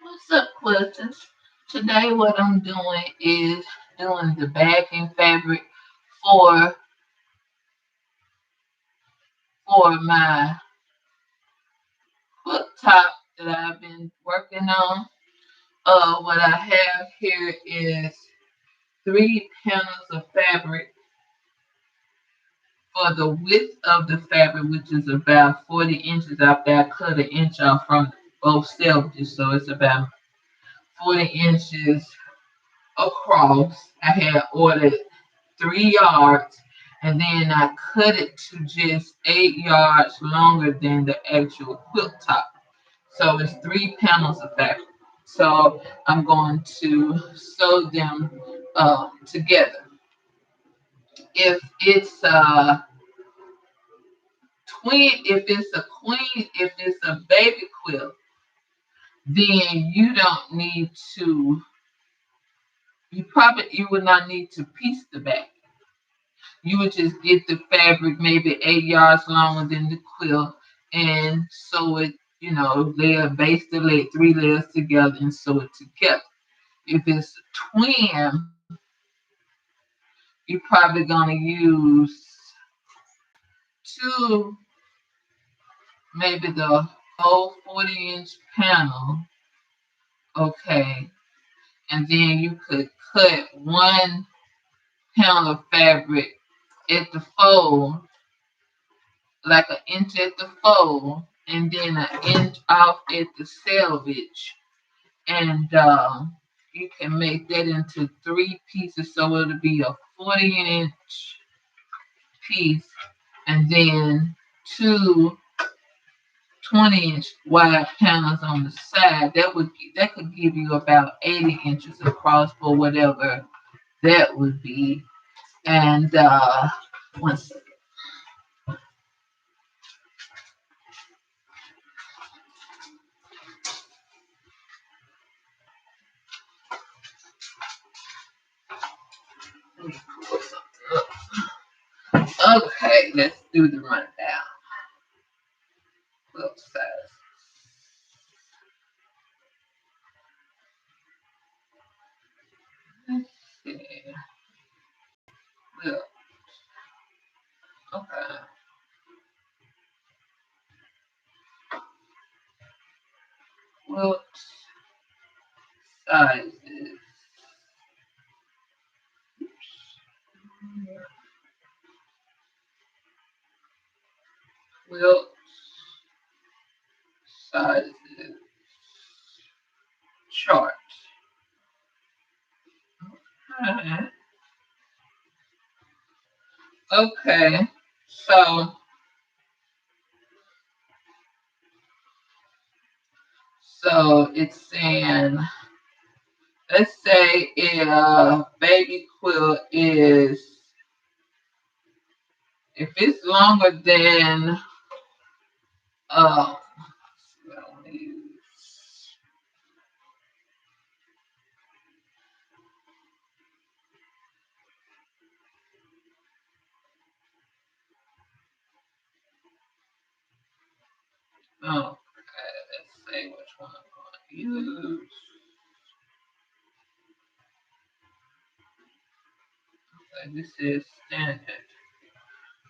What's up, Quilters? Today, what I'm doing is doing the backing fabric for my hook top that I've been working on. What I have here is 3 panels of fabric for the width of the fabric, which is about 40 inches. After I cut an inch off from both selvages, so it's about 40 inches across. I had ordered 3 yards, and then I cut it to just 8 yards longer than the actual quilt top. So it's 3 panels of fabric. So I'm going to sew them together. If it's a if it's a baby quilt, then you would not need to piece the back. You would just get the fabric maybe 8 yards longer than the quilt and sew it, base the leg, 3 layers together and sew it together. If it's a twin, you're probably gonna use two, maybe the whole 40-inch panel, okay, and then you could cut 1 pound of fabric at the fold, like an inch at the fold, and then an inch off at the selvage, and you can make that into 3 pieces, so it'll be a 40-inch piece, and then two 20-inch wide panels on the side. That could give you about 80 inches across for whatever that would be. And one second, let me pull something up. Okay, let's do the rundown. Quilt size. Let's see. Quilt. Okay. Quilt sizes. Quilt sizes chart. Alright. Okay. So it's saying, let's say a baby quilt is, if it's longer than, uh, okay, let's say which one I'm going to use. Okay, this is standard.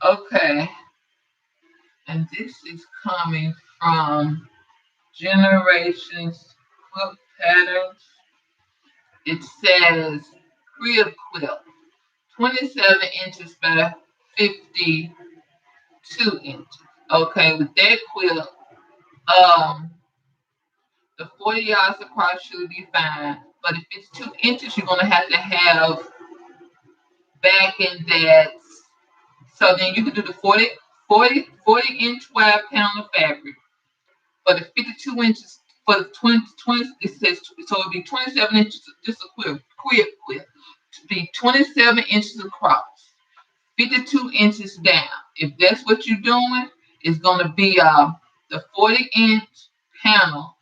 Okay, and this is coming from Generations Quilt Patterns. It says crib quilt, 27 inches by 52 inches. Okay, with that quilt, um, the 40 yards across should be fine. But if it's 2 inches, you're gonna have to have back in that. So then you can do the 40 inch wide pound of fabric for the 52 inches for the 20 it says so it'll be 27 inches, just a quilt to be 27 inches across, 52 inches down. If that's what you're doing, it's gonna be the 40-inch panel,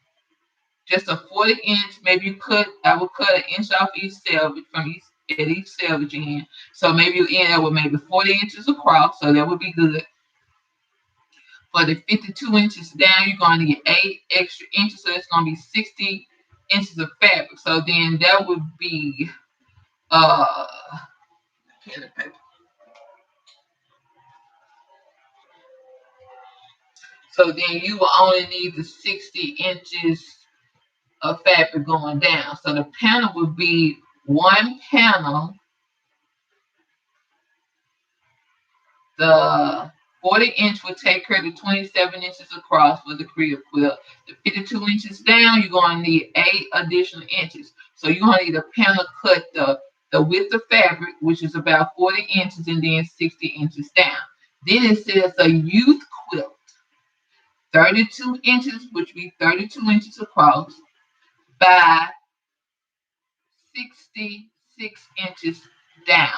just a 40-inch. Maybe I would cut an inch off each selvage from each selvage end. So maybe you end up with maybe 40 inches across, so that would be good. For the 52 inches down, you're going to get 8 extra inches, so it's going to be 60 inches of fabric. So then that would be uh pen and paper. So then you will only need the 60 inches of fabric going down. So the panel would be one panel, the 40-inch would take care of the 27 inches across for the crib quilt. The 52 inches down, you're going to need 8 additional inches. So you're going to need a panel cut the width of fabric, which is about 40 inches, and then 60 inches down. Then it says a youth quilt, 32 inches, which would be 32 inches across, by 66 inches down.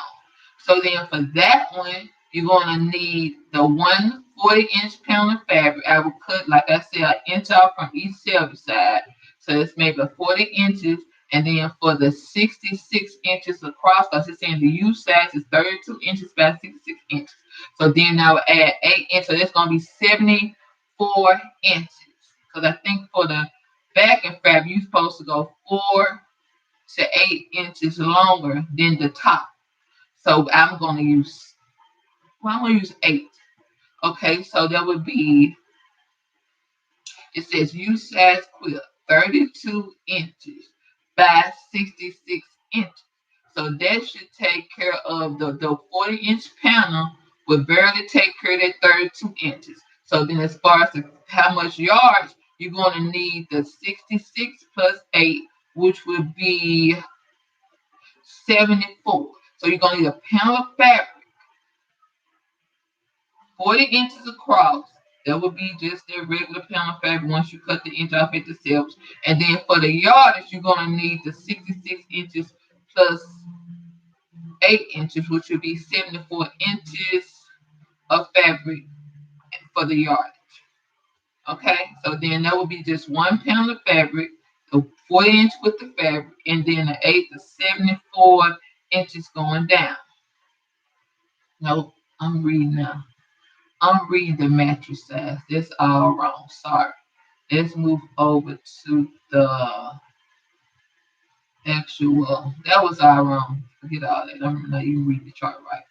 So then for that one, you're going to need the 140-inch pound of fabric. I will cut, like I said, an inch off from each side. So it's maybe 40 inches. And then for the 66 inches across, because it's saying the U size is 32 inches by 66 inches. So then I will add 8 inches. So that's going to be 74 inches. Because I think for the back and fabric, you're supposed to go 4 to 8 inches longer than the top. So I'm gonna use 8. Okay, so that would be, it says U size quilt, 32 inches by 66 inches. So that should take care of the 40-inch panel would barely take care of that 32 inches. So then as far as how much yards, you're going to need the 66 plus 8, which would be 74. So you're going to need a panel of fabric, 40 inches across. That would be just their regular panel of fabric once you cut the inch off at the steps. And then for the yardage, you're going to need the 66 inches plus 8 inches, which would be 74 inches of fabric for the yardage. Okay, so then that would be just one pound of fabric, the 40-inch with the fabric, and then the 8 to 74 inches going down. No, I'm reading now. I'm reading the mattress size. That's all wrong. Sorry. Let's move over to the actual. That was all wrong. Forget all that. I'm not even read the chart right.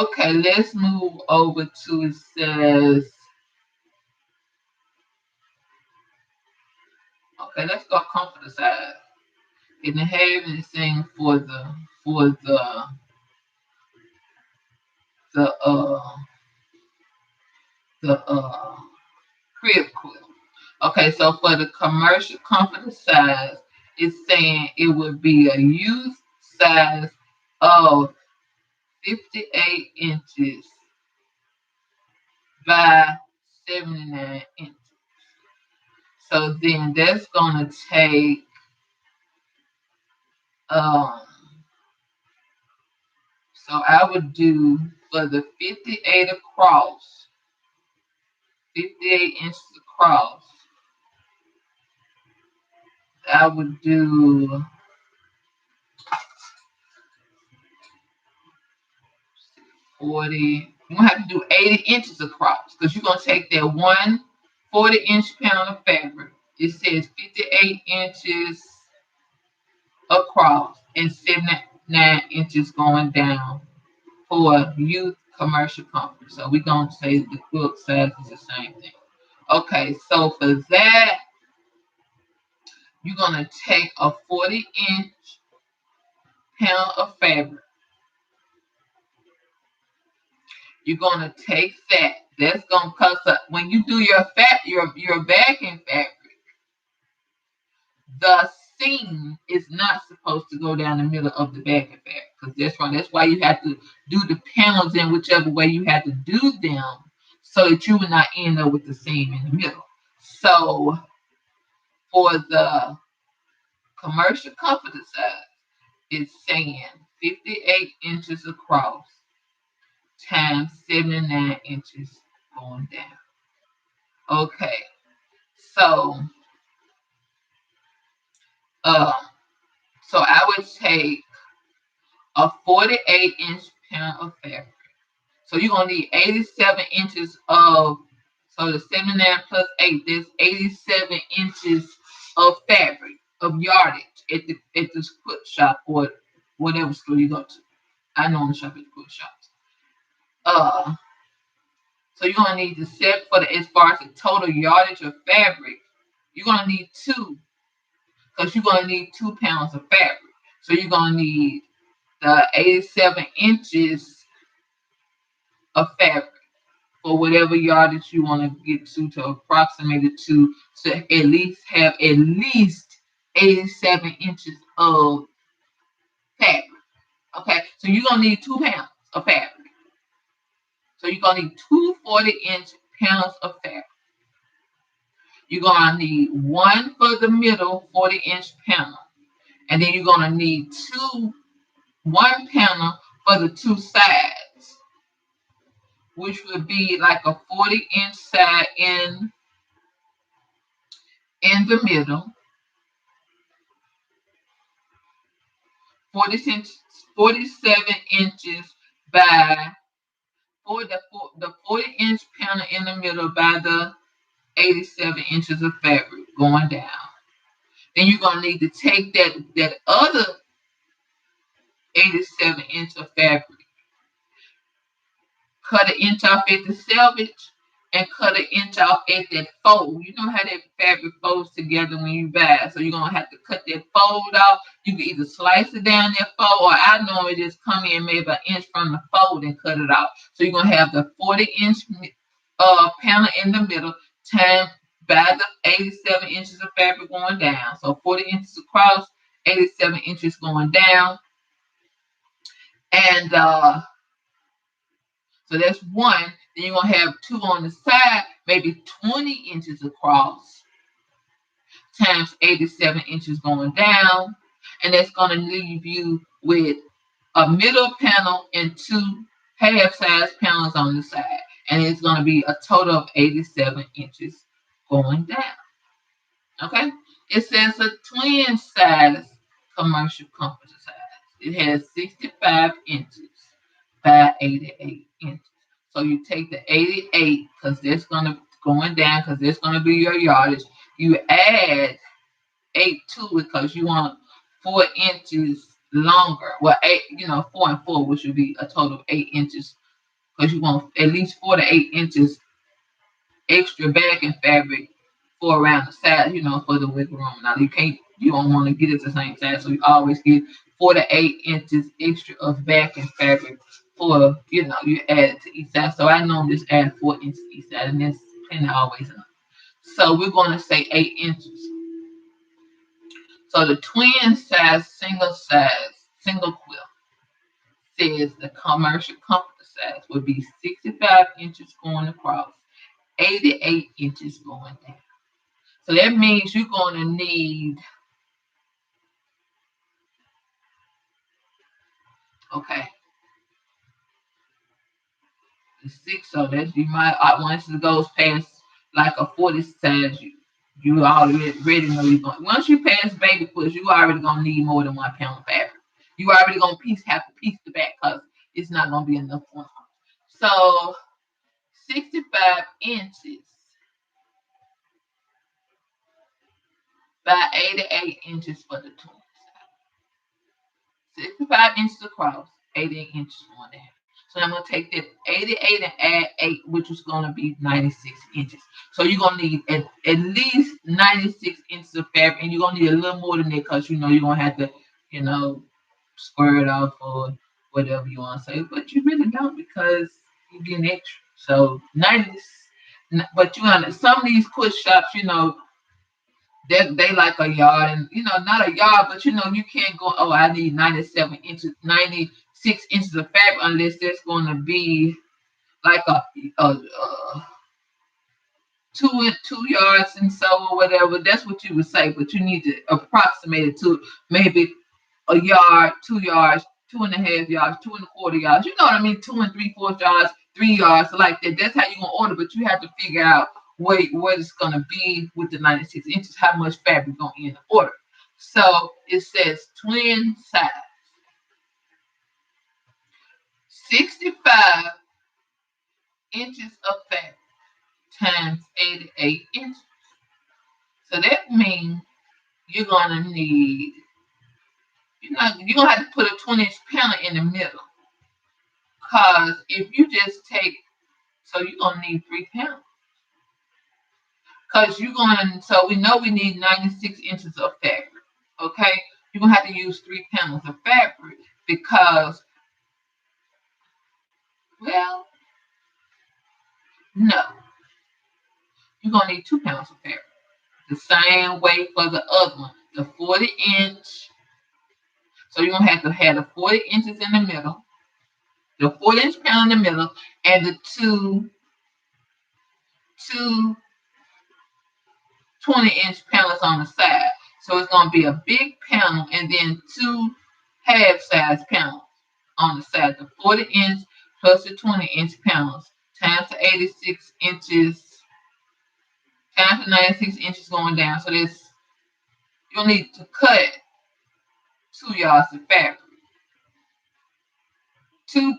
Okay, let's move over to, it says, okay, let's go comforter size. And the having is saying for the the crib quilt. Okay, so for the commercial comforter size, it's saying it would be a youth size of 58 inches by 79 inches. So then that's going to take, um, so I would do for the 58 across, 58 inches across, I would do 40. You're going to have to do 80 inches across because you're going to take that one 40-inch pound of fabric. It says 58 inches across and 79 inches going down for youth commercial comfort. So we're going to say the quilt size is the same thing. Okay, so for that, you're going to take a 40-inch pound of fabric. You're going to take that. That's going to cost up. When you do your backing fabric, the seam is not supposed to go down the middle of the backing fabric because that's wrong. That's why you have to do the panels in whichever way you have to do them so that you will not end up with the seam in the middle. So for the commercial comforter size, it's saying 58 inches across times 79 inches going down. Okay, so um, so I would take a 48-inch pound of fabric. So you're gonna need 87 inches of, so the 79 plus 8, there's 87 inches of fabric, of yardage at this quilt shop or whatever store you go to. I normally shop at quilt shops. Uh, so you're gonna need to set for the as far as the total yardage of fabric. You're gonna need two because you're gonna need 2 pounds of fabric. So you're gonna need the 87 inches of fabric for whatever yardage you want to get to approximate it to at least have at least 87 inches of fabric. Okay, so you're gonna need 2 pounds of fabric. So you're gonna need two 40-inch pounds of fabric. You're gonna need one for the middle 40-inch panel, and then you're gonna need one panel for the two sides, which would be like a 40-inch side in the middle, 47 inches by the 40-inch panel in the middle by the 87 inches of fabric going down. Then you're gonna need to take that other 87 inch of fabric, cut an inch off at the selvage, and cut an inch off at that fold. You know how that fabric folds together when you buy. So you're gonna have to cut that fold off. You can either slice it down that fold, or I normally just come in maybe an inch from the fold and cut it off. So you're gonna have the 40-inch panel in the middle, times by the 87 inches of fabric going down. So 40 inches across, 87 inches going down, and so that's one. Then you're gonna have two on the side, maybe 20 inches across, times 87 inches going down, and that's gonna leave you with a middle panel and two half-size panels on the side, and it's gonna be a total of 87 inches going down. Okay, it says a twin size commercial comforter size. It has 65 inches by 88 inches. So you take the 88 because that's gonna going down because that's gonna be your yardage. You add 8 to it because you want 4 inches longer. Well, 8, 4 and 4, which would be a total of 8 inches because you want at least 4 to 8 inches extra backing fabric for around the side, for the wiggle room. Now you don't want to get it the same size, so you always get 4 to 8 inches extra of backing fabric for, you add it to each side. So I normally just add 4 inches each side, and that's plenty always enough. So we're going to say 8 inches. So the twin size, single quilt says the commercial comforter size would be 65 inches going across, 88 inches going down. So that means you're going to need, okay, the 6. So that you might, once it goes past like a 40 size, you already know you're going. Once you pass baby quilts, you already gonna need more than 1 pound of fabric. You already gonna have to piece the back because it's not gonna be enough for them. So 65 inches by 88 inches for the twin side. 65 inches across, 88 inches on there. So I'm going to take that 88 and add 8, which is going to be 96 inches. So you're going to need at least 96 inches of fabric, and you're going to need a little more than that because, you're going to have to, square it off or whatever you want to say. But you really don't because you're getting extra. So 90, but some of these quilt shops, they like a yard, and not a yard, but you can't go, oh, I need 97 inches, 96 inches of fabric unless there's going to be like a 2 yards and so or whatever. That's what you would say, but you need to approximate it to maybe a yard, 2 yards, 2.5 yards, 2.25 yards. You know what I mean? 2 and 3/4 yards, 3 yards, like that. That's how you're gonna order, but you have to figure out what it's gonna be with the 96 inches, how much fabric gonna in the order. So it says twin size, 65 inches of fabric times 88 inches. So that means you're gonna need, you're gonna have to put a 20-inch panel in the middle. Cause if you just take, so you're gonna need 3 panels. Cause so we know we need 96 inches of fabric. Okay, you're gonna have to use 3 panels of fabric because, well, no, you're gonna need 2 panels of fabric. The same way for the other one, the 40-inch. So you're gonna have to have the 40 inches in the middle, the 40-inch panel in the middle, and the two 20-inch panels on the side. So it's gonna be a big panel and then 2 half-size panels on the side. The 40-inch plus the 20-inch panels times the 86 inches times the 96 inches going down. So you'll need to cut 2 yards of fabric. Two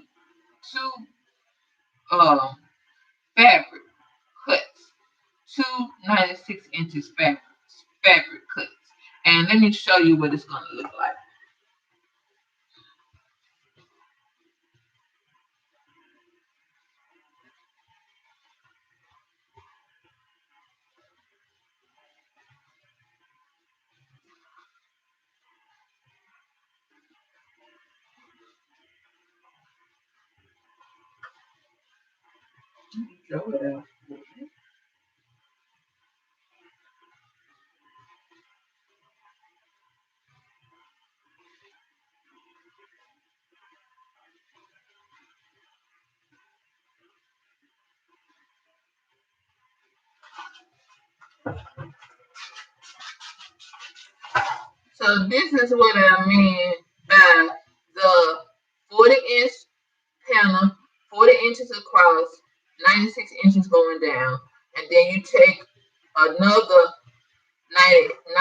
fabric cuts. 2 96 inches fabric cuts. And let me show you what it's gonna look like. Show it out. So this is what I mean by the 40-inch panel, 40 inches across, 96 inches going down, and then you take another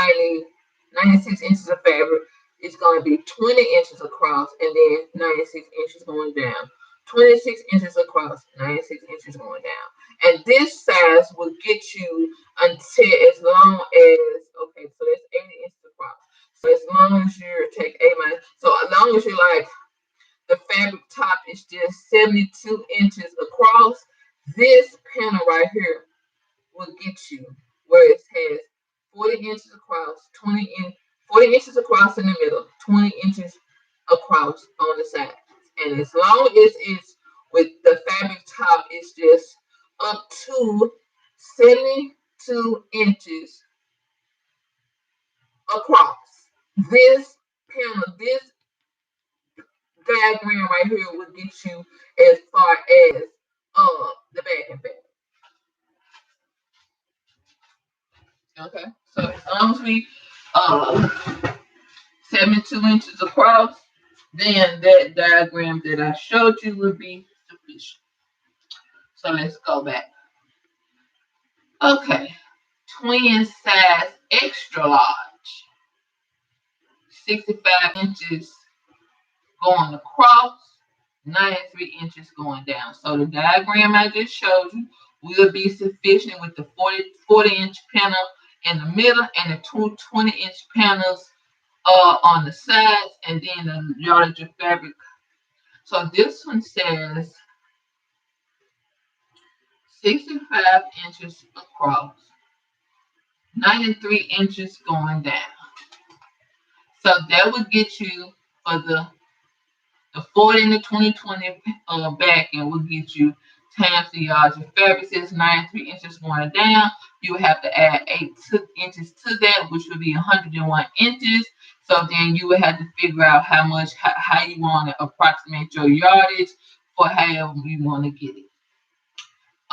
96 inches of fabric. It's going to be 20 inches across and then 96 inches going down. 26 inches across, 96 inches going down. And this size will get you until as long as, okay, so that's 80 inches across. So as long as you take 8 so as long as you like the fabric top is just 72 inches across, this panel right here will get you where it has 40 inches across, 40 inches across in the middle, 20 inches across on the side. And as long as it's with the fabric top, it's just up to 72 inches across. This panel, this diagram right here will get you as far as the back and back. Okay, so as long as we 72 inches across, then that diagram that I showed you will be sufficient. So let's go back. Okay, twin size extra large, 65 inches going across, 93 inches going down. So the diagram I just showed you will be sufficient with the 40-inch panel in the middle and the 20-inch panels on the sides, and then the yardage of fabric. So this one says 65 inches across, 93 inches going down. So that would get you for the 40 and the 2020 back, and will get you times the yards of fabric. Says 93 inches going down. You would have to add 8 inches to that, which would be 101 inches. So then you would have to figure out how you want to approximate your yardage for however you want to get it.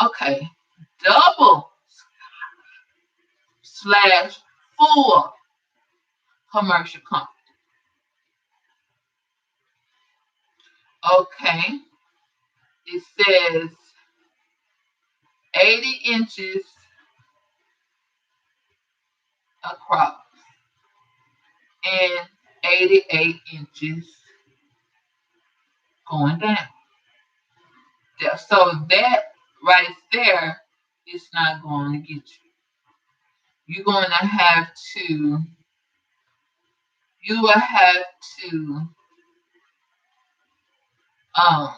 Okay, double / full commercial company. Okay, it says 80 inches across and 88 inches going down. So that right there is not going to get you. You're going to have to you will have to um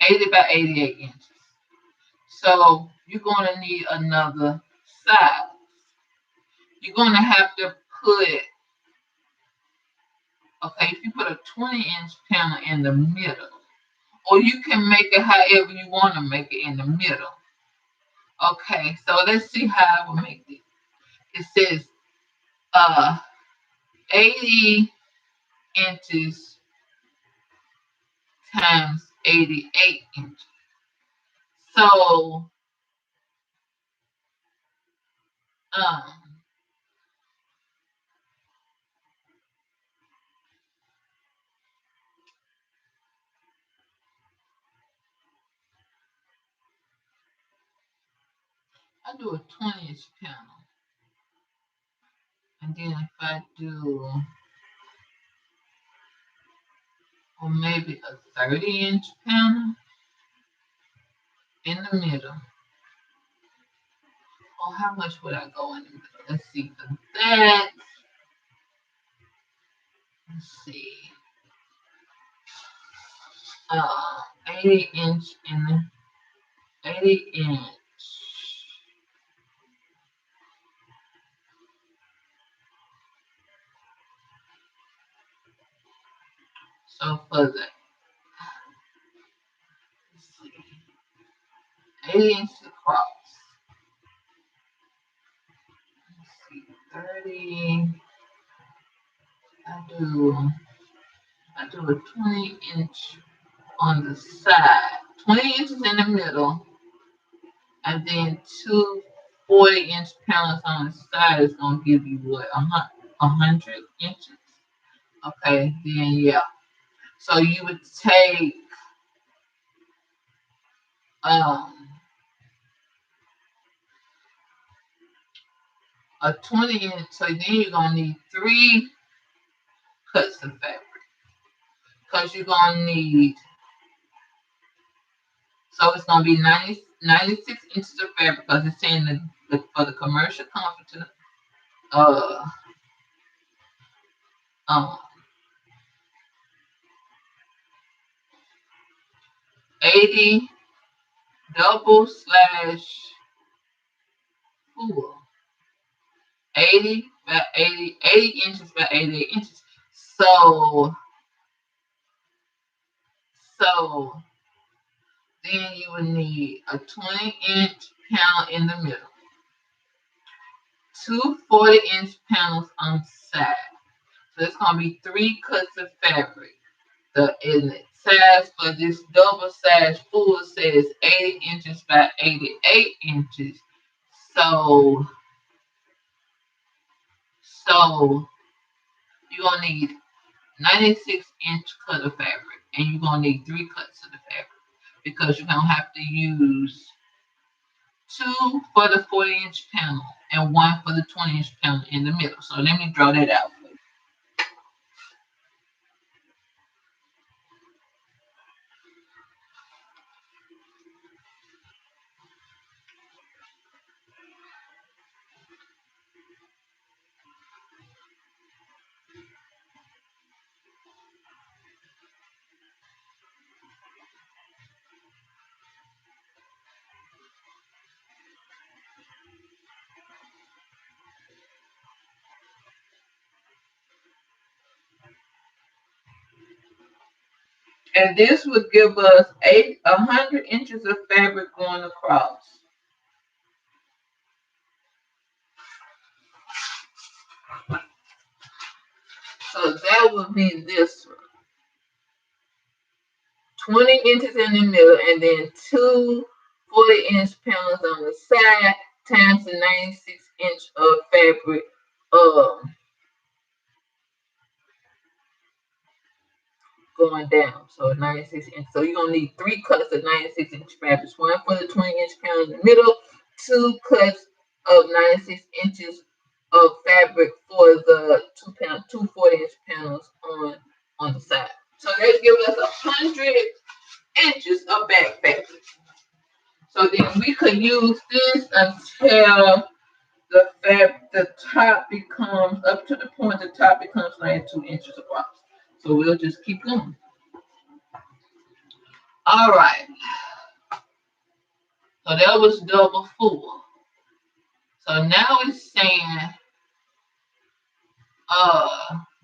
80 by 88 inches. So you're gonna need another size. You're gonna have to put, okay, if you put a 20-inch panel in the middle, or you can make it however you want to make it in the middle. Okay, so let's see how I will make this. It says uh 80 inches times 88 inches. So um I do a 20-inch panel, and then if I do, or maybe a 30-inch panel in the middle. Oh, how much would I go in the middle? Let's see. For that, let's see. 80 inch in the 80 inch. So for the, let's see, 80 inches across. Let's see, 30. I do a 20-inch on the side, 20 inches in the middle, and then two 40-inch panels on the side is gonna give you what, 100 inches. Okay, then yeah. So you would take um a 20-inch. So then you're gonna need three cuts of fabric, because you're gonna need. So it's gonna be 96 inches of fabric, because it's saying for the commercial comforter. Uh, um, 80 double slash full. 80 by 80, 80 inches by 88 inches. So then you would need a 20-inch panel in the middle, two 40-inch panels on the side. So it's gonna be three cuts of fabric. The size for this double size full says 80 inches by 88 inches. So so you're gonna need 96-inch cut of fabric, and you're gonna need three cuts of the fabric, because you're gonna have to use two for the 40-inch panel and one for the 20-inch panel in the middle. So let me draw that out. And this would give us 100 inches of fabric going across. So that would be this one. 20 inches in the middle, and then two 40-inch panels on the side times the 96-inch of fabric um, going down. So 96 inch. So you're gonna need three cuts of 96-inch fabrics. One for the 20-inch panel in the middle, two cuts of 96 inches of fabric for the two 40-inch panels on the side. So that gives us 100 inches of back fabric. So then we could use this until the top becomes up to the point the top becomes 92 inches across. So we'll just keep going. All right. So that was double full. So now it's saying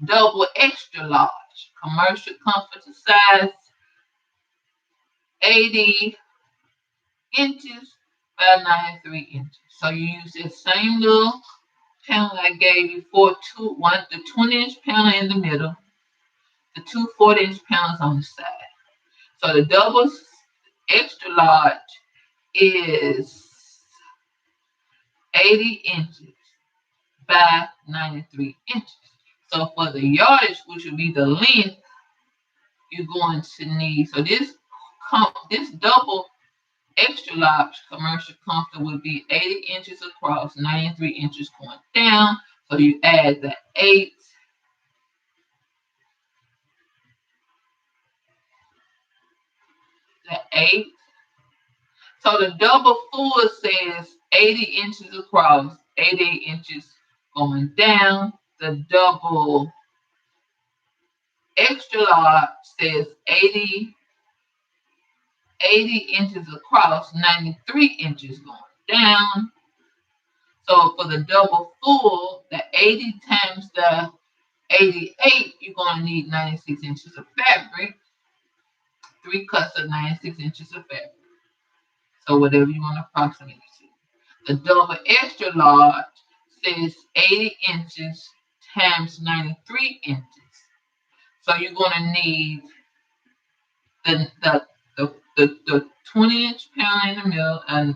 double extra large. Commercial comfort size 80 inches by 93 inches. So you use the same little panel I gave you for the 20-inch panel in the middle, the two 40-inch panels on the side. So the double extra large is 80 inches by 93 inches. So for the yardage, which would be the length, you're going to need, so this double extra large commercial comforter would be 80 inches across, 93 inches going down. So you add the 8, the 8. So the double full says 80 inches across, 88 inches going down. The double extra large says 80 inches across, 93 inches going down. So for the double full, the 80 times the 88, you're going to need 96 inches of fabric, 3 cuts of 96 inches of fabric. So whatever you want to approximate it to. The double extra large says 80 inches times 93 inches. So you're going to need the 20-inch panel in the middle, and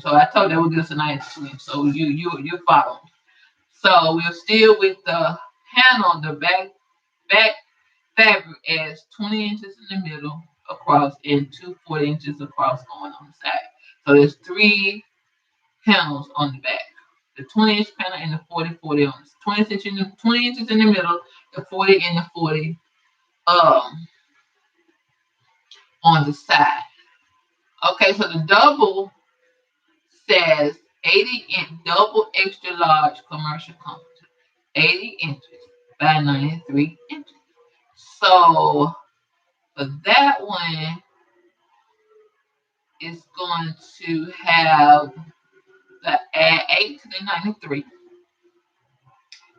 so I told you that would give us a 92 inch. So you're following. So we're still with the panel, the back fabric as 20 inches in the middle across and 2 40 inches across going on the side. So there's 3 panels on the back. The 20-inch panel and the 40 on the 20 inches in the middle, the 40 and the 40 on the side. Okay, so the double says 80 inch double extra large commercial comforter, 80 inches by 93 inches. So for that one, it's going to have the add 8 to the 93.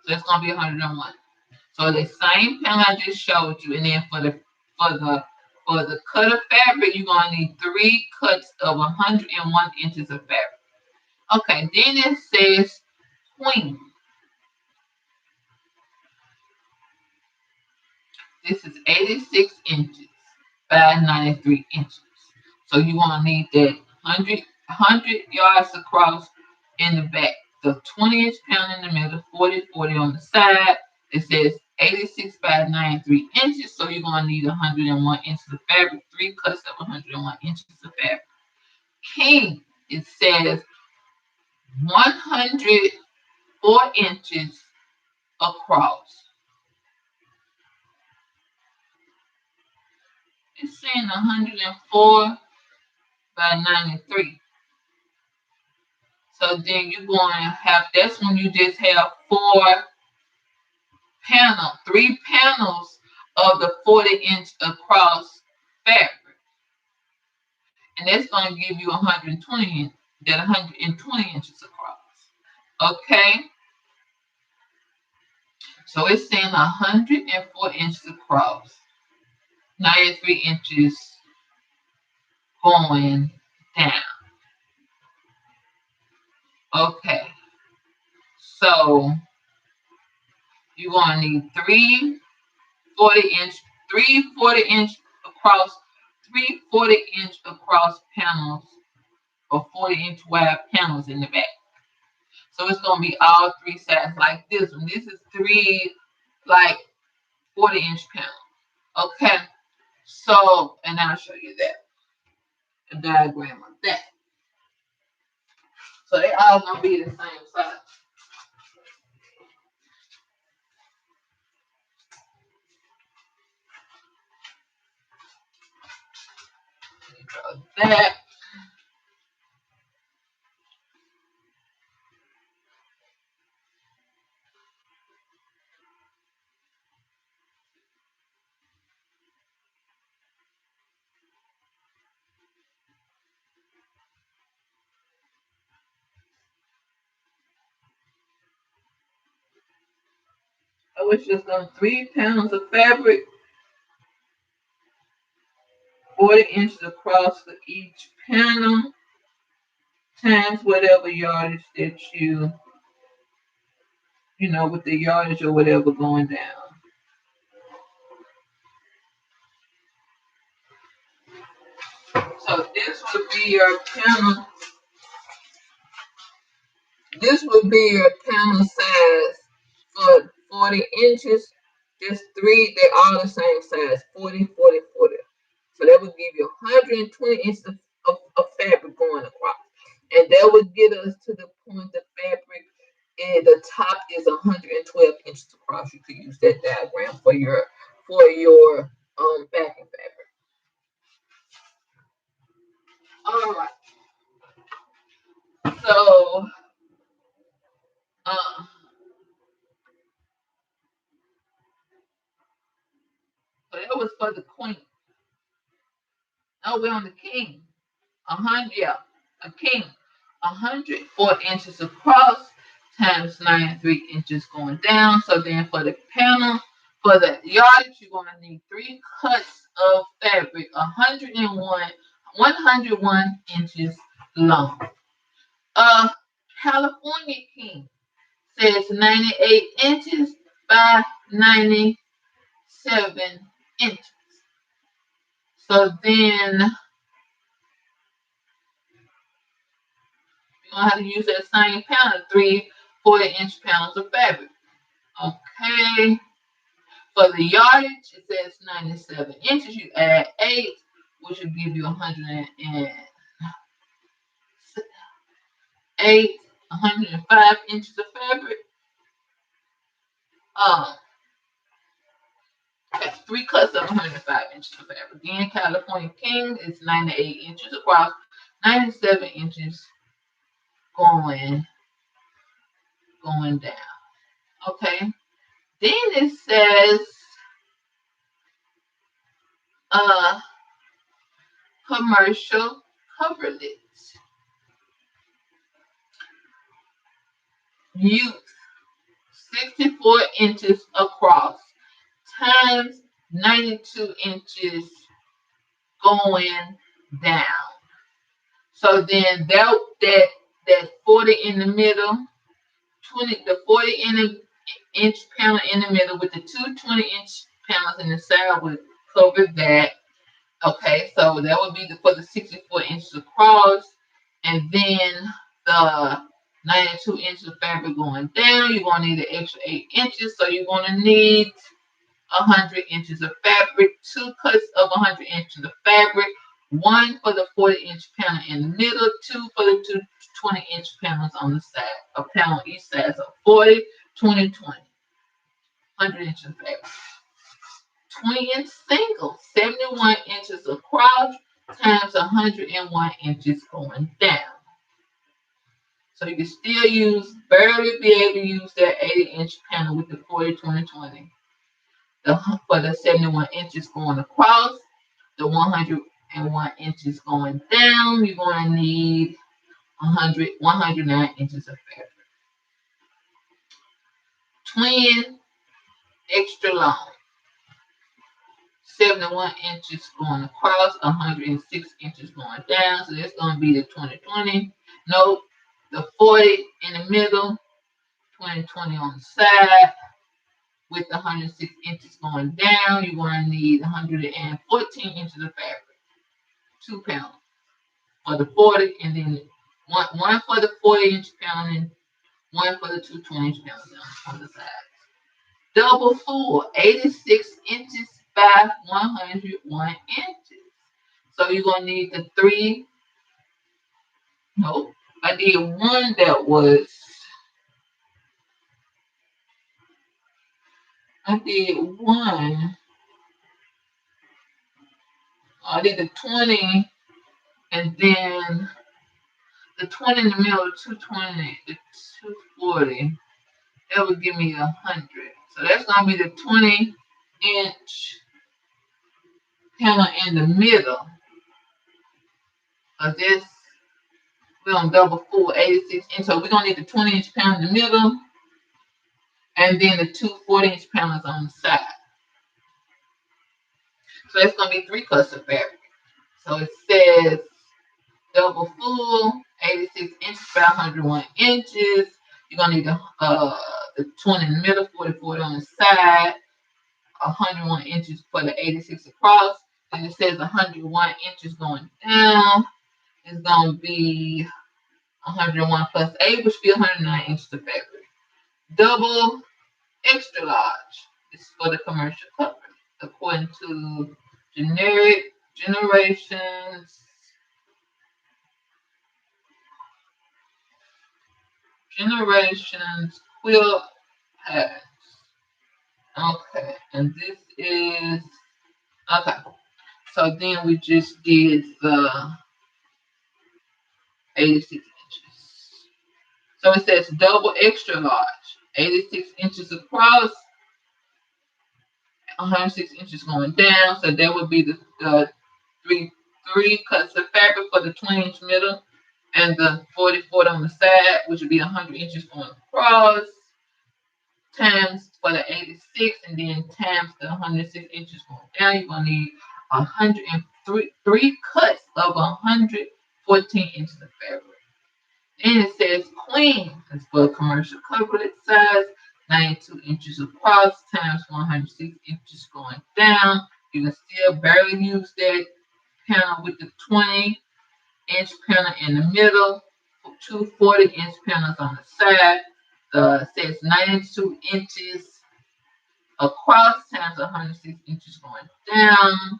So it's going to be 101. So the same panel I just showed you, and then for the cut of fabric, you're going to need 3 cuts of 101 inches of fabric. Okay, then it says queen. This is 86 inches by 93 inches. So you want to need that 100 yards across in the back. The 20-inch panel in the middle, 40 on the side. It says 86 by 93 inches. So you're going to need 101 inches of fabric, 3 cuts of 101 inches of fabric. King, it says 104 inches across. It's saying 104 by 93. So then you're going to have, that's when you just have 3 panels of the 40-inch across fabric. And that's going to give you 120 inches across. Okay? So it's saying 104 inches across, 93 inches going down. Okay. So you're going to need 3 40-inch across, 3 40-inch across panels or 40-inch wide panels in the back. So it's going to be all 3 sides like this one. This is 3 like 40-inch panels. Okay. So, and I'll show you that, a diagram of that. So they all going to be the same size. That. So it's just on 3 pounds of fabric, 40 inches across for each panel, times whatever yardage that with the yardage or whatever going down. So this would be your panel. This would be your panel size for 40 inches. Just three, they're all the same size, 40, 40, 40. So that would give you 120 inches of fabric going across. And that would get us to the point the fabric, and the top is 112 inches across. You could use that diagram for your backing fabric. All right. So uh so that was for the queen. Now we're on the king. 100, yeah, a king. 104 inches across times 93 inches going down. So then for the panel, for the yardage, you're going to need 3 cuts of fabric, 101 inches long. California king says 98 inches by 97 inches. So then you're going to have to use that same pound, 3 40-inch pounds of fabric. Okay. For the yardage, it says 97 inches. You add 8, which will give you 105 inches of fabric. That's 3 cuts of 105 inches of fabric. Again, California King is 98 inches across, 97 inches going down. Okay. Then it says commercial coverlets. Youth, 64 inches across times 92 inches going down. So then that 40 in the middle, the 40-inch panel in the middle with the two 20-inch panels in the side would cover that. Okay, so that would be for the 64 inches across, and then the 92 inches of fabric going down. You're gonna need an extra 8 inches, so you're gonna need 100 inches of fabric, 2 cuts of 100 inches of fabric, 1 for the 40-inch panel in the middle, 2 for the two 20-inch panels on the side, a panel on each side. So 40, 20, 20, 100 inches of fabric. 20-inch single, 71 inches across times 101 inches going down. So you can still barely be able to use that 80-inch panel with the 40, 20, 20. For the 71 inches going across, the 101 inches going down, you're going to need 109 inches of fabric. Twin, extra long, 71 inches going across, 106 inches going down. So that's going to be the 20-20. Nope, the 40 in the middle, 20-20 on the side. With the 106 inches going down, you're going to need 114 inches of fabric, 2 pounds for the 40, and then one for the 40-inch pound and 1 for the two 20-inch pounds on the side. Double full, 86 inches by 101 inches. So you're going to need the 3. Nope, I did one that was. I did one. I did the 20, and then the 20 in the middle, the 220, the 240. That would give me 100. So that's gonna be the 20-inch panel in the middle of this. We're on double full 86 inches. So we're gonna need the 20-inch panel in the middle, and then the two 40-inch panels on the side. So it's going to be 3 cuts of fabric. So it says double full, 86 inches by 101 inches. You're going to need the 20 in the middle, 40 on the side, 101 inches for the 86 across. And it says 101 inches going down. It's going to be 101 plus 8, which would be 109 inches of fabric. Double extra large is for the commercial cover, according to generations quilt patterns. Okay, and this is okay. So then we just did the 86 inches. So it says double extra large, 86 inches across, 106 inches going down. So that would be the three cuts of fabric for the 20-inch middle and the 40 on the side, which would be 100 inches going across, times for the 86, and then times the 106 inches going down. You're going to need 103 cuts of 114 inches of fabric. Then it says queen is for commercial coverlet size, 92 inches across times 106 inches going down. You can still barely use that panel with the 20-inch panel in the middle, two 40-inch panels on the side. Says 92 inches across times 106 inches going down.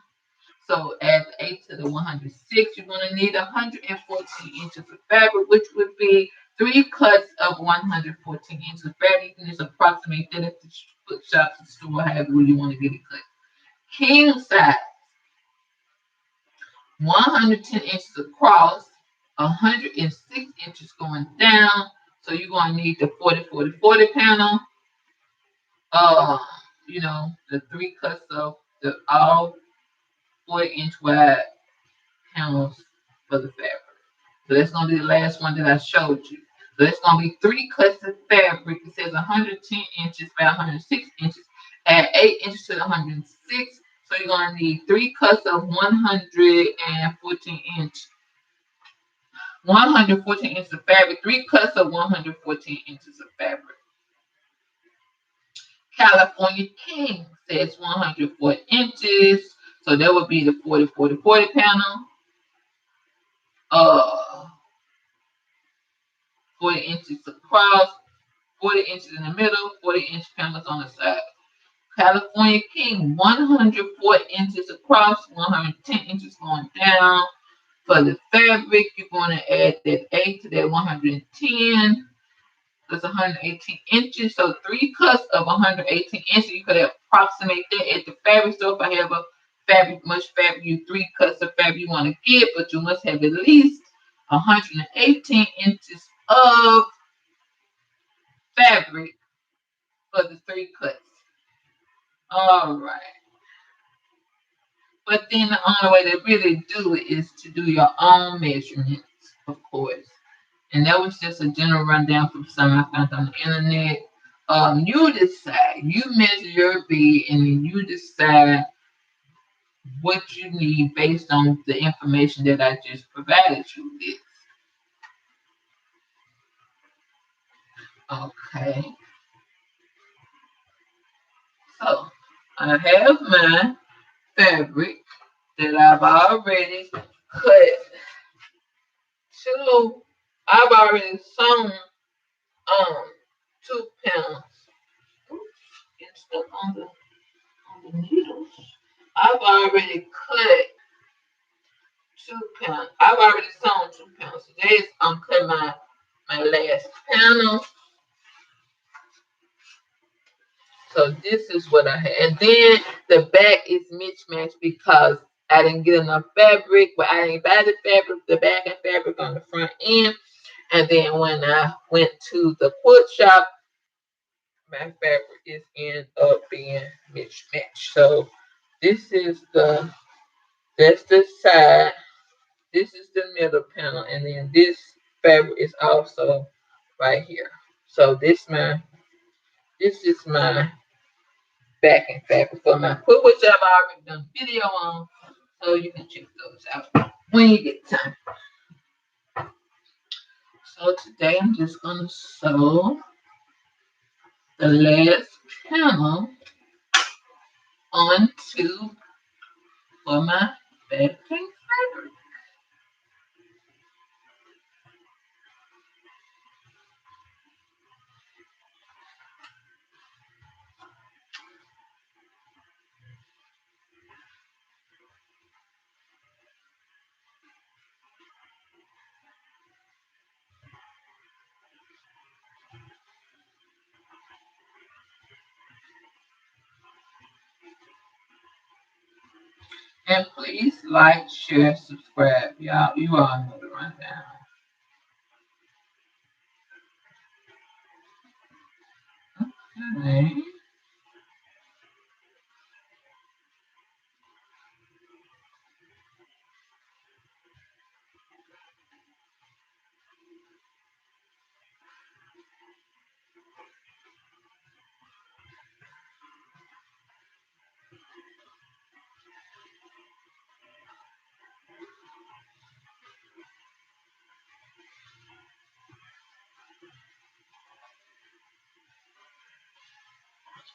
So add 8 to the 106, you're going to need 114 inches of fabric, which would be 3 cuts of 114 inches of fabric. You can just approximate that at the foot shops and store, however you want to get it cut. King size, 110 inches across, 106 inches going down. So you're going to need the 40 panel. The 3 cuts of the all 4-inch wide panels for the fabric. So that's going to be the last one that I showed you. So it's going to be 3 cuts of fabric. It says 110 inches by 106 inches. Add 8 inches to the 106. So you're going to need 3 cuts of 114 inches. 114 inches of fabric. 3 cuts of 114 inches of fabric. California King says 104 inches. So that would be the 40 panel. 40 inches across, 40 inches in the middle, 40-inch panels on the side. California King, 104 inches across, 110 inches going down. For the fabric, you're going to add that 8 to that 110. That's 118 inches. So 3 cuts of 118 inches. You could approximate that at the fabric store. If I have much fabric, you 3 cuts of fabric you want to get, but you must have at least 118 inches of fabric for the 3 cuts. All right. But then the only way to really do it is to do your own measurements, of course. And that was just a general rundown from something I found on the internet. You decide. You measure your bead, and then you decide what you need based on the information that I just provided you with. Okay. So I have my fabric that I've already cut. I've already sewn 2 panels. Get stuck on the needles. I've already cut 2 panels. I've already sewn 2 panels. Today I'm cutting my last panel. So this is what I had. And then the back is mismatched because I didn't get enough fabric, but I didn't buy the fabric, the back and fabric on the front end. And then when I went to the quilt shop, my fabric is end up being mismatched. So this is that's the side. This is the middle panel, and then this fabric is also right here. So this This is my backing fabric for my quilt, which I've already done a video on, so you can check those out when you get time. So today I'm just gonna sew the last panel onto for my backing fabric. And please like, share, subscribe. Y'all, you all know the rundown. Okay.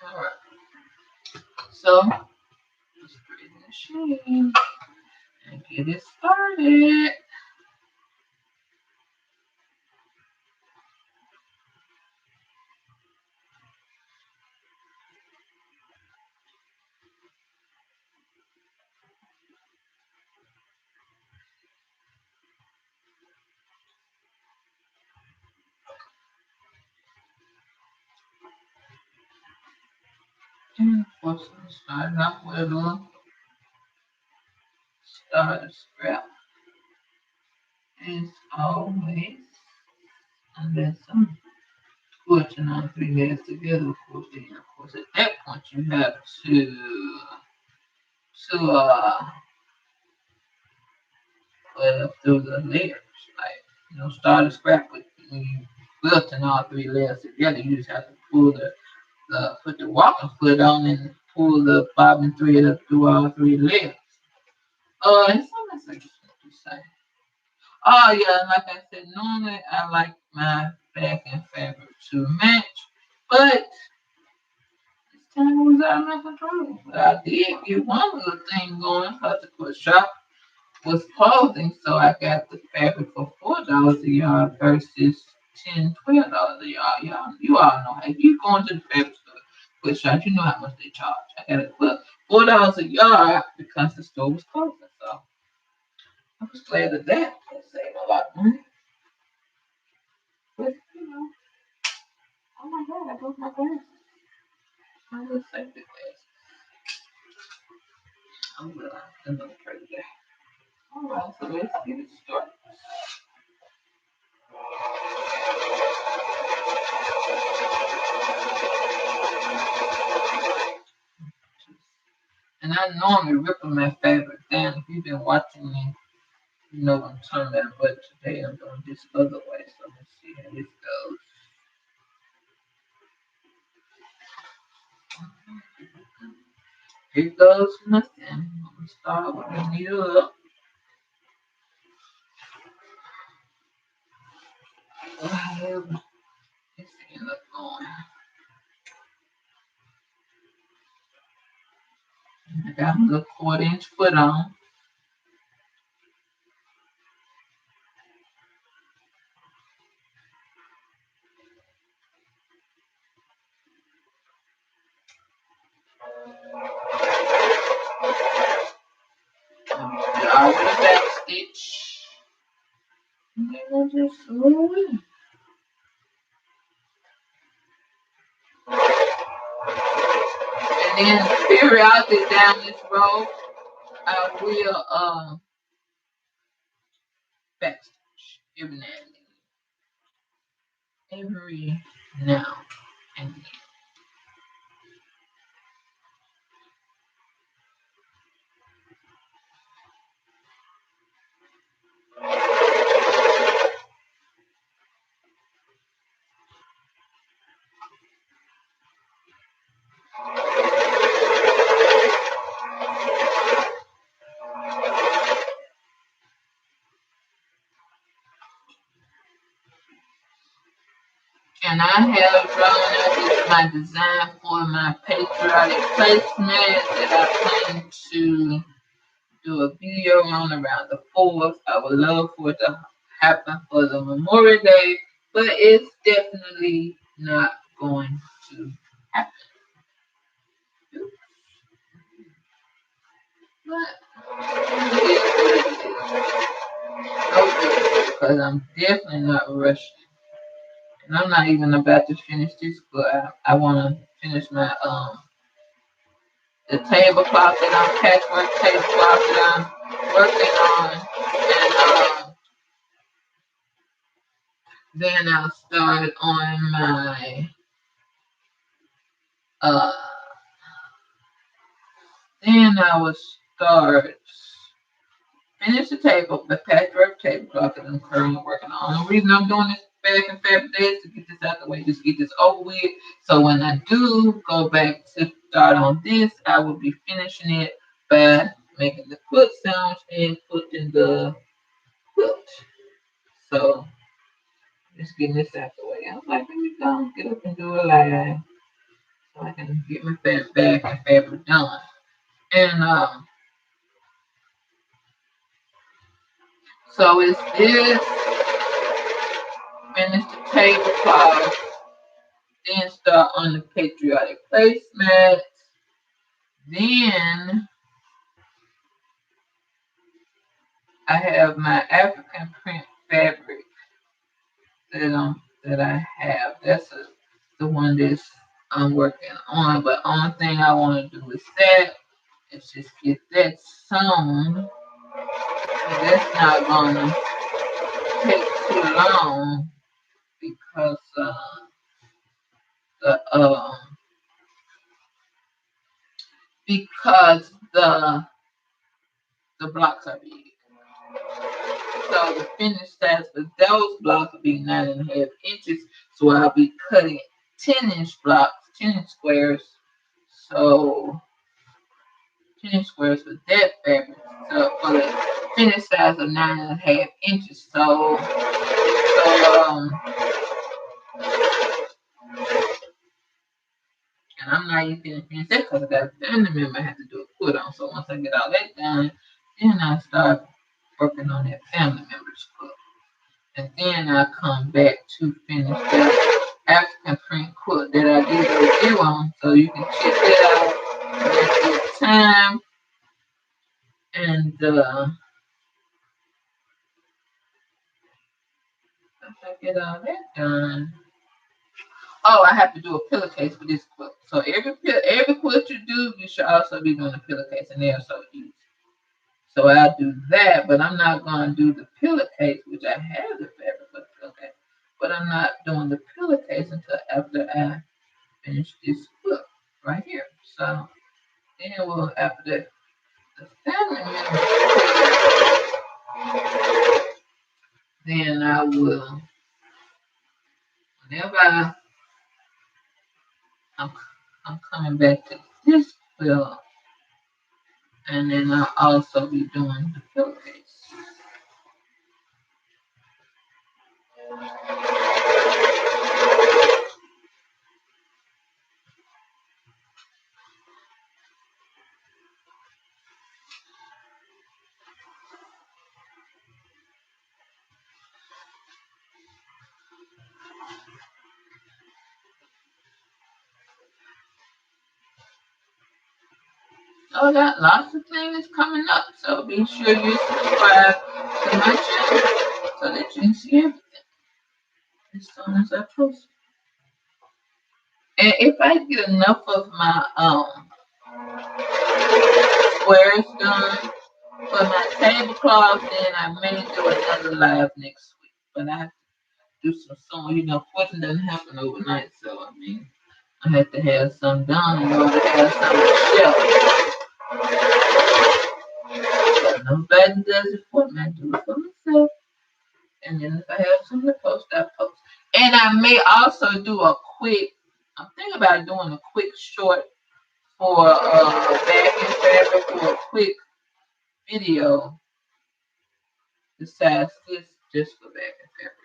All right. So let's spray the machine and get it started. And of course, I'm starting off with a little starter scrap. As always, unless I'm quilting on three layers together, of course, then of course at that point you have to through the layers. Like, start a scrap with when you quilting all three layers together, you just have to pull put the walking foot on and pull the bobbin thread up through all three layers. And something else I just want to say. Oh yeah, like I said, normally I like my backing fabric to match, but this time it was out of my control. But I did get one little thing going because the shop was closing, so I got the fabric for $4 a yard versus $10, $12 a yard. You all know if you go into the fabric store, quick shop, you know how much they charge. I got it for $4 a yard because the store was closing. So I was glad of that. It saved a lot of money. But oh my god, I broke my glasses. My little safety glasses. I'm gonna try that. Alright, so let's get it started. And I normally ripple my fabric down. If you've been watching me, you know what I'm talking about. But today I'm doing this other way. So let's see how this goes. Here goes nothing. I'm gonna start with the needle up. However, this end up going. I got a little 1/4 inch foot on. Start with a back stitch. And then I just roll in. And then periodically down this row, I will backstitch every now and then. Every now and then. And I have drawn up my design for my patriotic placemat that I plan to do a video on around the 4th. I would love for it to happen for the Memorial Day, but it's definitely not going to happen. But it is what it is. Because I'm definitely not rushing. And I'm not even about to finish this, but I want to finish my the tablecloth that I'm patchwork tablecloth that I'm working on, and then I'll start on my uh then I will start finish the patchwork tablecloth that I'm currently working on. The reason I'm doing this back and fabric days to get this out the way, just get this over with. So when I do go back to start on this, I will be finishing it by making the quilt sounds and putting the quilt. So just getting this out the way. I was like, let me go get up and do a live so I can get my fabric back and fabric done. And so it's this, finish the tablecloth, then start on the patriotic placemat. Then I have my African print fabric that I have. That's the one that's I'm working on. But only thing I want to do is that. Let's just get that sewn. And that's not gonna take too long because the because the blocks are big. So the finished size for those blocks will be 9.5 inches. So I'll be cutting 10-inch blocks, 10-inch squares. So 10-inch squares for that fabric. So for the finished size of 9.5 inches. And I'm not even gonna finish that because I got a family member I have to do a put on. So once I get all that done, then I start working on that family member's quilt. And then I come back to finish that African print quilt that I did a review on. So you can check that out at this time. And once I get all that done, oh, I have to do a pillowcase for this quilt. So every quilt you do, you should also be doing a pillowcase, and they're so easy. So I'll do that, but I'm not going to do the pillowcase, which I have the fabric for the pillowcase. But I'm not doing the pillowcase until after I finish this quilt right here. So then we'll, after the family member, then I will, whenever I'm, I'm coming back to this quilt, and then I'll also be doing the pillowcase. So I got lots of things coming up. So be sure you subscribe to my channel so that you can see everything as soon as I post. And if I get enough of my squares done for my tablecloth, then I may do another live next week. But I have to do some sewing. Quilting doesn't happen overnight, so I mean I have to have some done in order to have some to shelf. But nobody does it for me. I do it for myself. And then if I have something to post, I post. And I may also do a quick, I'm thinking about doing a quick short for back and fabric for a quick video besides this just for back and fabric.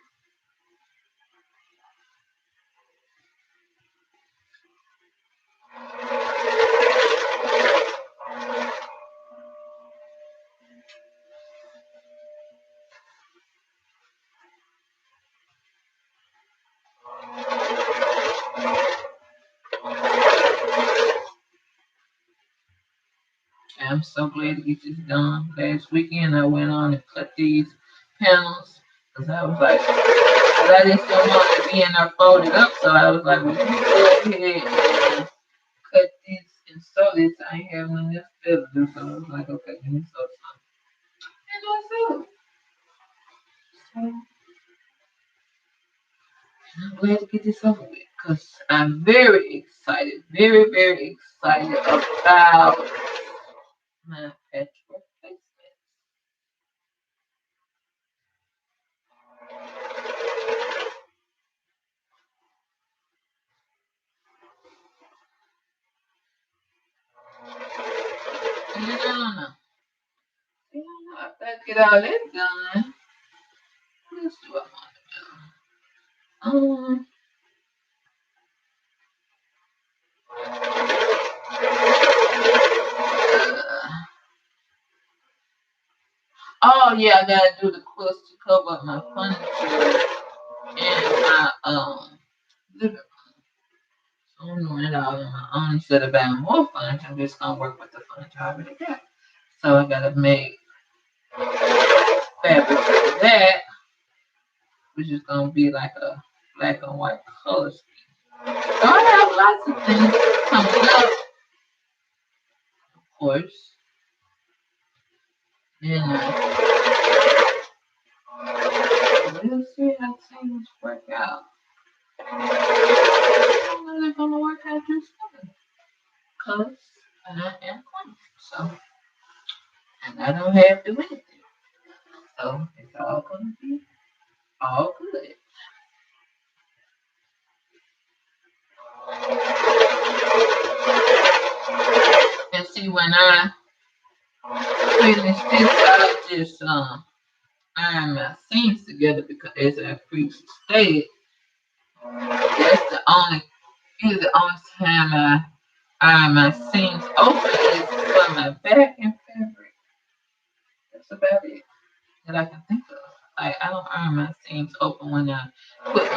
I'm so glad to get this done. Last weekend I went on and cut these panels because I was like, 'cause I just didn't want to be in there folded up. So I was like, well, let me go ahead and cut this and sew this. I ain't have nothing else to do. So I was like, okay, let me sew something. And I sewed. So I'm glad to get this over with because I'm very excited, very, very excited about my patchwork placement. And I don't know. You know, after I get all that done, what else do I want to do? Oh yeah, I gotta do the quilts to cover up my furniture and my living room. So I'm doing it all on my own instead of buying more furniture. I'm just gonna work with the furniture I already got. So I gotta make fabric for that, which is gonna be like a black and white color scheme. So I have lots of things coming up, of course. And we'll see how things work out. How they're gonna work out just fine. Cause I am close. So and I don't have to do anything. So it's all gonna be all good. And see when I finish this, I'll just iron my seams together because as I previously stated, that's the only is the only time I iron my seams open is for my backing fabric. That's about it that I can think of. Like I don't iron my seams open when I put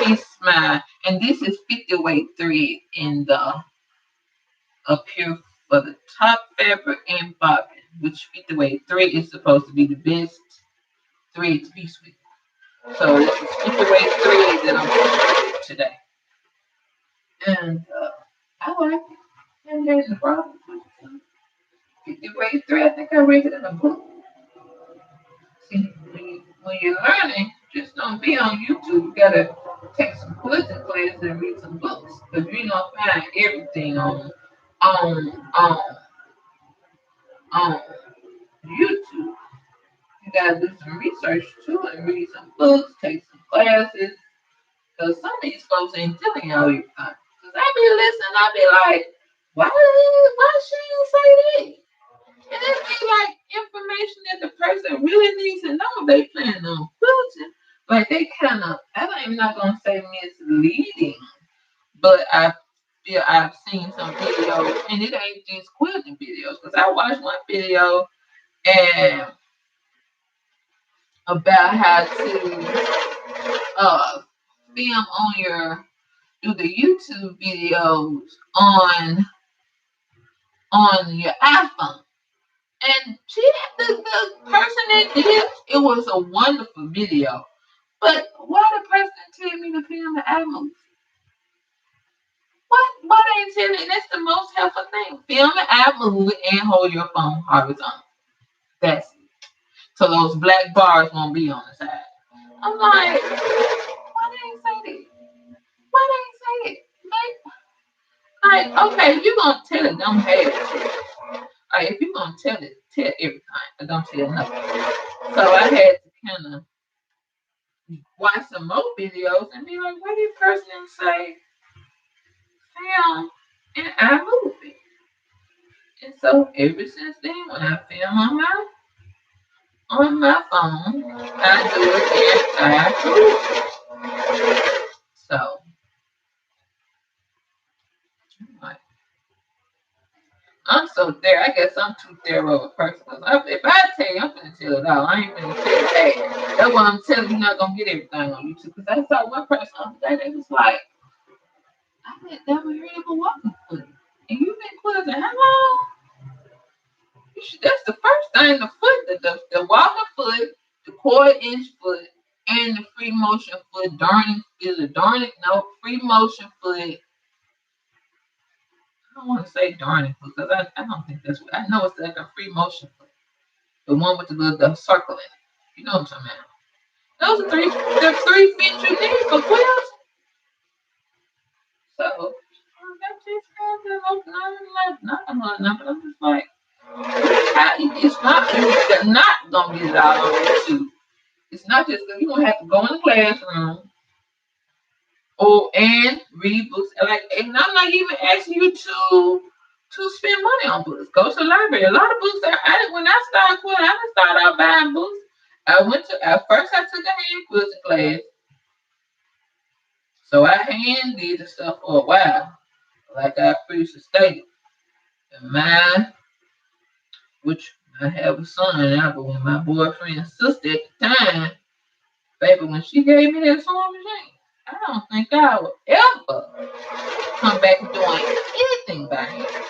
piece my and this is 50 weight thread in the up here for the top fabric and bobbin, which 50 weight thread is supposed to be the best thread to piece with. So this is 50 weight thread that I'm going with today. And I like it. And there's a problem. 50 weight thread, I think I read it in a book. See, when you're learning, just don't be on YouTube. You gotta take some quilting classes and read some books. Because you ain't gonna find everything on on on YouTube. You gotta do some research too and read some books, take some classes. Because some of these folks ain't telling y'all everything. Because I be listening, I be like, why she ain't say that? And it be like information that the person really needs to know if they plan on quilting. Like they kind of, I'm not gonna say misleading, but I feel I've seen some videos, and it ain't just quilting videos. Because I watched one video and about how to film on your do the YouTube videos on your iPhone. And she the person that did it was a wonderful video. But why the person tell me to film the iMovie? Why they ain't telling me that's the most helpful thing? Film the iMovie and hold your phone horizontal. That's it. So those black bars won't be on the side. I'm like, why they ain't say that? Why they ain't say it? Like, okay, if you gonna tell it, don't have it. Like, if you gonna tell it, tell everything. But don't tell nothing. So I had to kind of watch some more videos and be like, what did person say film in iMovie? And so ever since then, when I film on my phone, I do it in iMovie. So like, I'm so there. I guess I'm too thorough of a person. If I tell you, I'm gonna tell it all. I ain't gonna tell you, hey, that's why I'm telling you, you're not gonna get everything on YouTube. Because I saw one person the other day that was like, I had never heard of a walking foot. And you've been quilting how long? That's the first thing. The foot, the walking foot, the quarter inch foot, and the free motion foot. Darning is a darning no free motion foot. I don't want to say darning foot because I don't think that's what I know. It's like a free motion foot, the one with the little the circle in it. You know what I'm talking about? Those are the three feet you need for quilts. So that's just not a lot, but I'm just like, it's not you're not gonna get it out on YouTube. It's not just you're gonna have to go in the classroom and read books. And I'm not even asking you to spend money on books. Go to the library. A lot of books when I started quilting, I didn't start out buying books. At first I took a hand quilting class. So I hand did the stuff for a while. Like I previously stated. And mine, which I have a son now, but when my boyfriend's sister at the time, baby, when she gave me that sewing machine, I don't think I would ever come back doing anything by hand.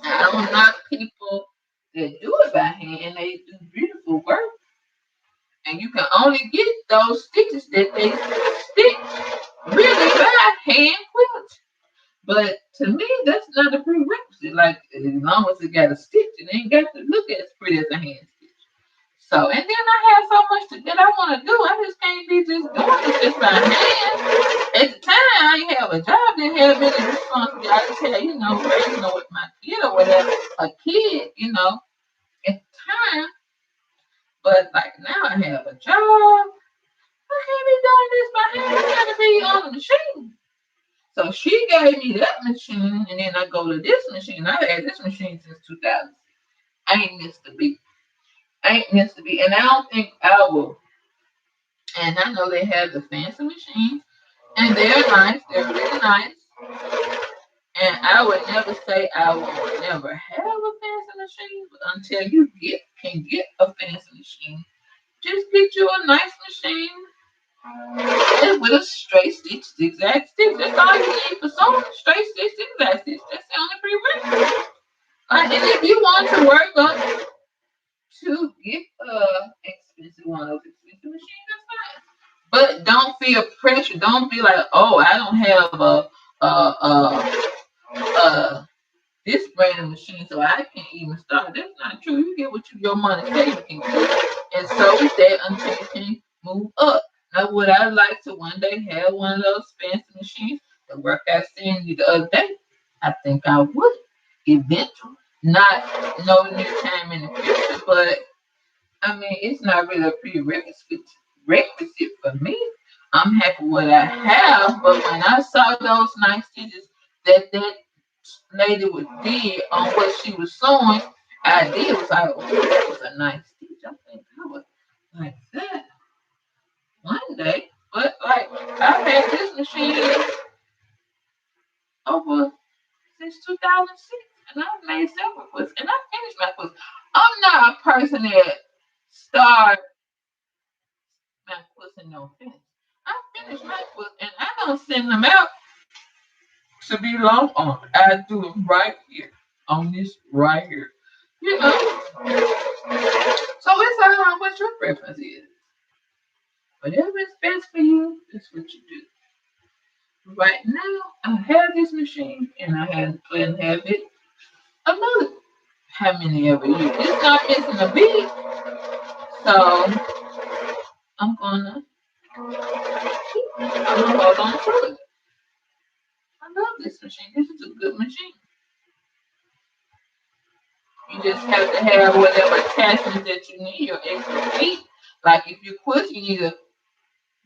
I don't knock people that do it by hand and they do beautiful work. And you can only get those stitches that they stitch really by hand quilt. But to me, that's not a prerequisite. Like, as long as it got a stitch, it ain't got to look as pretty as a hand stitch. So, and then I have so much that I want to do. I just can't be just doing it just by hand. At the time, I didn't have a job, didn't have any responsibility. I just had, raising with my kid or whatever, a kid, at the time. But like now, I have a job. I can't be doing this by hand. I got to be on the machine. So she gave me that machine, and then I go to this machine. I've had this machine since 2000. Ain't missed a beat. Ain't missed a beat. And I don't think I will. And I know they have the fancy machines, and they're nice. They're really nice. And I would never say I will never have a fancy machine, but until you can get a fancy machine, just get you a nice machine and with a straight stitch, zigzag stitch. That's all you need for sewing. Straight stitch, zigzag stitch. That's the only prerequisite. And if you want to work up to get expensive one of those expensive machines, that's fine. But don't feel pressure. Don't be like, oh, I don't have this brand of machine, so I can't even start. That's not true. You get what your money say you can do, and so with that until you can move up. Now, would I like to one day have one of those fancy machines? The work I seen you the other day, I think I would eventually. Not no new time in the future, but I mean, it's not really a prerequisite for me. I'm happy with what I have, but when I saw those nice stitches that lady did on what she was sewing, I did was like, oh, that was a nice stitch. I think I would like that one day. But like, I've had this machine over since 2006, and I've made several quilts, and I finished my quilts. I'm not a person that start my quilts and don't finish. I finish my quilts, and I don't send them out to be long on. I do them right here on this right here. So it's all what your preference is. Whatever is best for you, is what you do. Right now, I have this machine, and I plan to have it another how many ever years. It's not missing a beat, so I'm gonna hold on to it. I love this machine. This is a good machine. You just have to have whatever attachments that you need, your extra feet. Like if you quit, you need a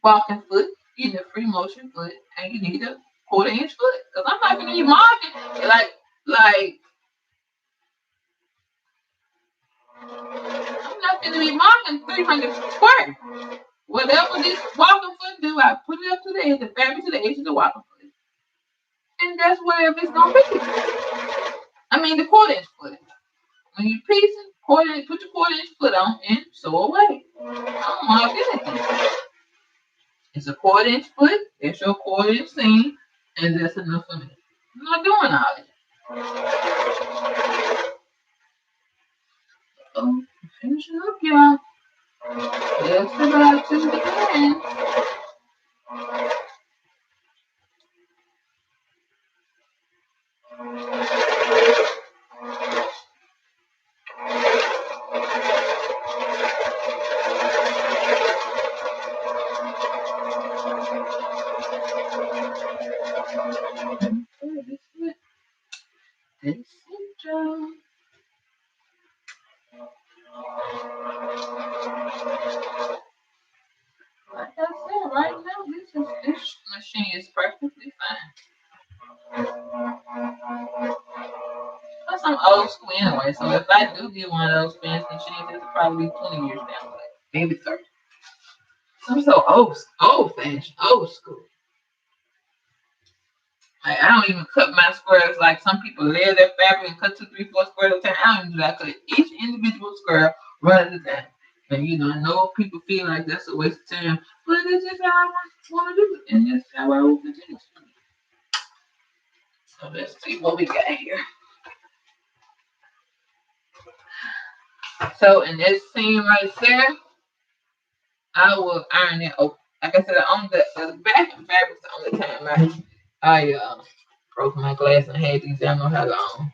walking foot, you need a free motion foot, and you need a quarter-inch foot. Because I'm not gonna be marking like I'm not gonna be marking 300 square. Whatever this walking foot do, I put it up to the edge, the fabric to the edge of the walking foot, and that's whatever it's gonna be. I mean the quarter-inch foot. When you piece it, put your quarter-inch foot on and sew away. I don't mark anything. It's a quarter-inch foot. It's your quarter-inch seam, and that's enough for me. I'm not doing all that. Oh, finishing up, y'all. Just about to the end. This is Joe. Like I said, right now, this machine is perfectly fine. Plus, I'm old school anyway, so if I do get one of those fancy machines, it'll probably be 20 years down the line, maybe 30. I'm so old fashioned, old school. Like, I don't even cut my squares like some people layer their fabric and cut 2, 3, 4 squares at a time. I don't even do that. I cut each individual square right at a time. And I know people feel like that's a waste of time, but it's just how I want to do it, and that's how I will continue to do it. So let's see what we got here. So in this seam right there, I will iron it open. Like I said, on the back and fabric's the only time I broke my glass and had these. I don't know how long.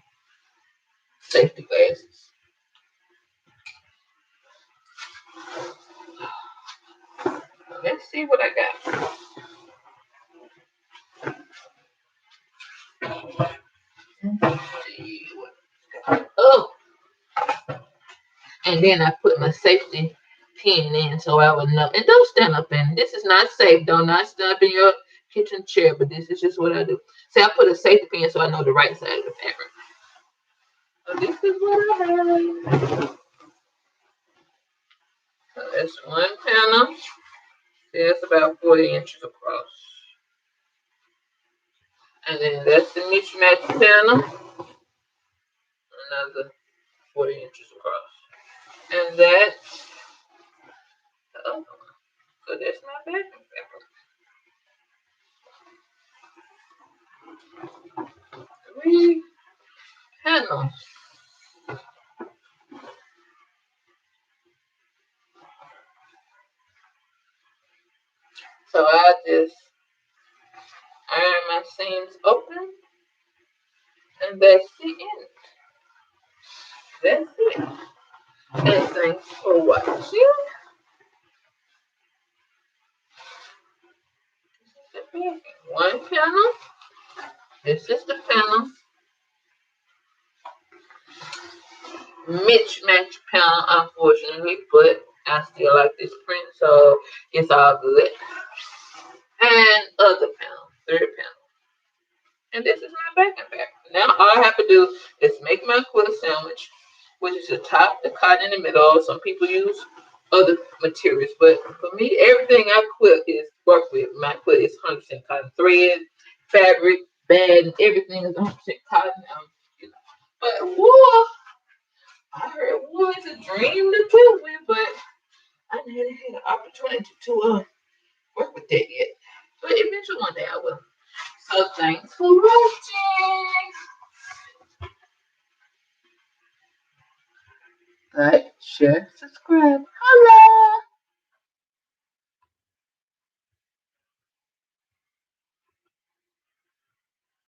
Safety glasses. Let's see what I got. Oh, and then I put my safety pin in so I would know. And don't stand up in. This is not safe. Do not stand up in your kitchen chair, but this is just what I do. See, I put a safety pin so I know the right side of the fabric. So this is what I have. So that's one panel. It's about 40 inches across. And then that's the mismatch panel. Another 40 inches across. And that's the other one. So that's my backing fabric. 3 panels. So I just iron my seams open, and that's the end. That's it. And thanks for watching. One panel. This is the panel. Mismatch panel, unfortunately, but I still like this print, so it's all good. And other panel, third panel. And this is my backing fabric. Now all I have to do is make my quilt sandwich, which is the top, the cotton in the middle. Some people use other materials, but for me, everything I quilt is work with. My quilt is 100% cotton thread, fabric, band, everything is 100% cotton. But wool, I heard wool is a dream to quilt with, but I never had an opportunity to work with that yet. But eventually one day I will. So thanks for watching. Like, share, subscribe.